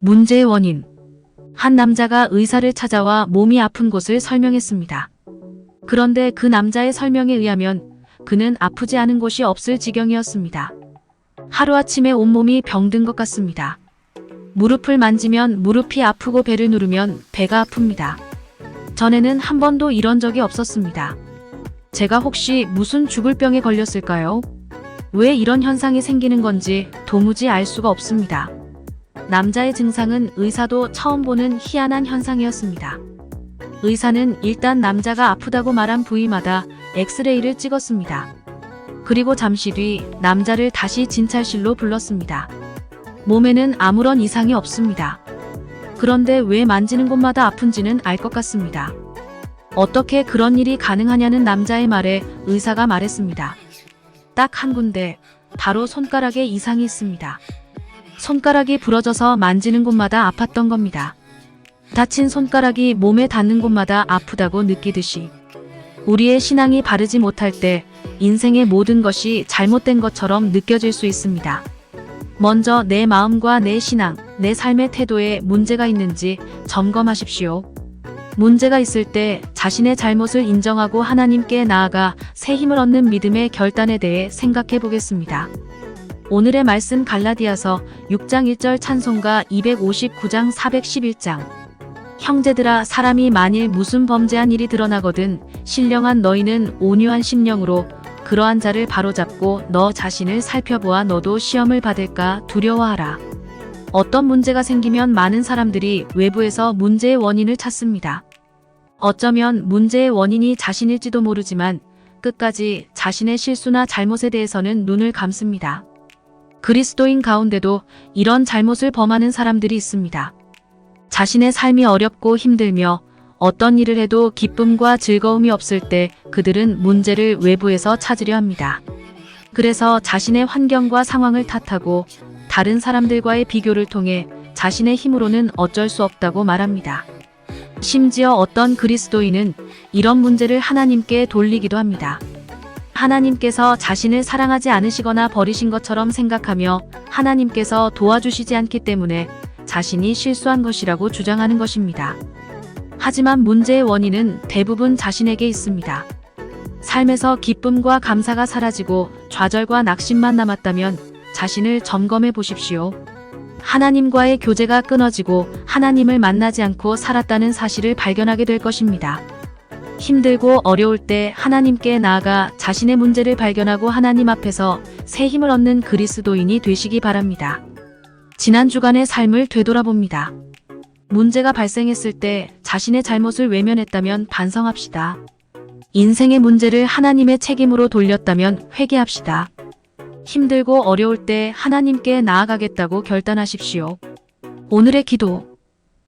문제의 원인. 한 남자가 의사를 찾아와 몸이 아픈 곳을 설명했습니다. 그런데 그 남자의 설명에 의하면 그는 아프지 않은 곳이 없을 지경이었습니다. 하루아침에 온몸이 병든 것 같습니다. 무릎을 만지면 무릎이 아프고 배를 누르면 배가 아픕니다. 전에는 한 번도 이런 적이 없었습니다. 제가 혹시 무슨 죽을 병에 걸렸을까요? 왜 이런 현상이 생기는 건지 도무지 알 수가 없습니다. 남자의 증상은 의사도 처음 보는 희한한 현상이었습니다. 의사는 일단 남자가 아프다고 말한 부위마다 엑스레이를 찍었습니다. 그리고 잠시 뒤 남자를 다시 진찰실로 불렀습니다. 몸에는 아무런 이상이 없습니다. 그런데 왜 만지는 곳마다 아픈지는 알 것 같습니다. 어떻게 그런 일이 가능하냐는 남자의 말에 의사가 말했습니다. 딱 한 군데, 바로 손가락에 이상이 있습니다. 손가락이 부러져서 만지는 곳마다 아팠던 겁니다. 다친 손가락이 몸에 닿는 곳마다 아프다고 느끼듯이 우리의 신앙이 바르지 못할 때 인생의 모든 것이 잘못된 것처럼 느껴질 수 있습니다. 먼저 내 마음과 내 신앙, 내 삶의 태도에 문제가 있는지 점검하십시오. 문제가 있을 때 자신의 잘못을 인정하고 하나님께 나아가 새 힘을 얻는 믿음의 결단에 대해 생각해 보겠습니다. 오늘의 말씀 갈라디아서 6장 1절 찬송가 259장 411장. 형제들아, 사람이 만일 무슨 범죄한 일이 드러나거든 신령한 너희는 온유한 심령으로 그러한 자를 바로잡고 너 자신을 살펴보아 너도 시험을 받을까 두려워하라. 어떤 문제가 생기면 많은 사람들이 외부에서 문제의 원인을 찾습니다. 어쩌면 문제의 원인이 자신일지도 모르지만 끝까지 자신의 실수나 잘못에 대해서는 눈을 감습니다. 그리스도인 가운데도 이런 잘못을 범하는 사람들이 있습니다. 자신의 삶이 어렵고 힘들며 어떤 일을 해도 기쁨과 즐거움이 없을 때 그들은 문제를 외부에서 찾으려 합니다. 그래서 자신의 환경과 상황을 탓하고 다른 사람들과의 비교를 통해 자신의 힘으로는 어쩔 수 없다고 말합니다. 심지어 어떤 그리스도인은 이런 문제를 하나님께 돌리기도 합니다. 하나님께서 자신을 사랑하지 않으시거나 버리신 것처럼 생각하며 하나님께서 도와주시지 않기 때문에 자신이 실수한 것이라고 주장하는 것입니다. 하지만 문제의 원인은 대부분 자신에게 있습니다. 삶에서 기쁨과 감사가 사라지고 좌절과 낙심만 남았다면 자신을 점검해 보십시오. 하나님과의 교제가 끊어지고 하나님을 만나지 않고 살았다는 사실을 발견하게 될 것입니다. 힘들고 어려울 때 하나님께 나아가 자신의 문제를 발견하고 하나님 앞에서 새 힘을 얻는 그리스도인이 되시기 바랍니다. 지난 주간의 삶을 되돌아봅니다. 문제가 발생했을 때 자신의 잘못을 외면했다면 반성합시다. 인생의 문제를 하나님의 책임으로 돌렸다면 회개합시다. 힘들고 어려울 때 하나님께 나아가겠다고 결단하십시오. 오늘의 기도.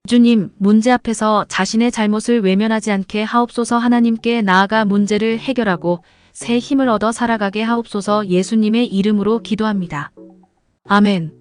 주님, 문제 앞에서 자신의 잘못을 외면하지 않게 하옵소서. 하나님께 나아가 문제를 해결하고 새 힘을 얻어 살아가게 하옵소서. 예수님의 이름으로 기도합니다. 아멘.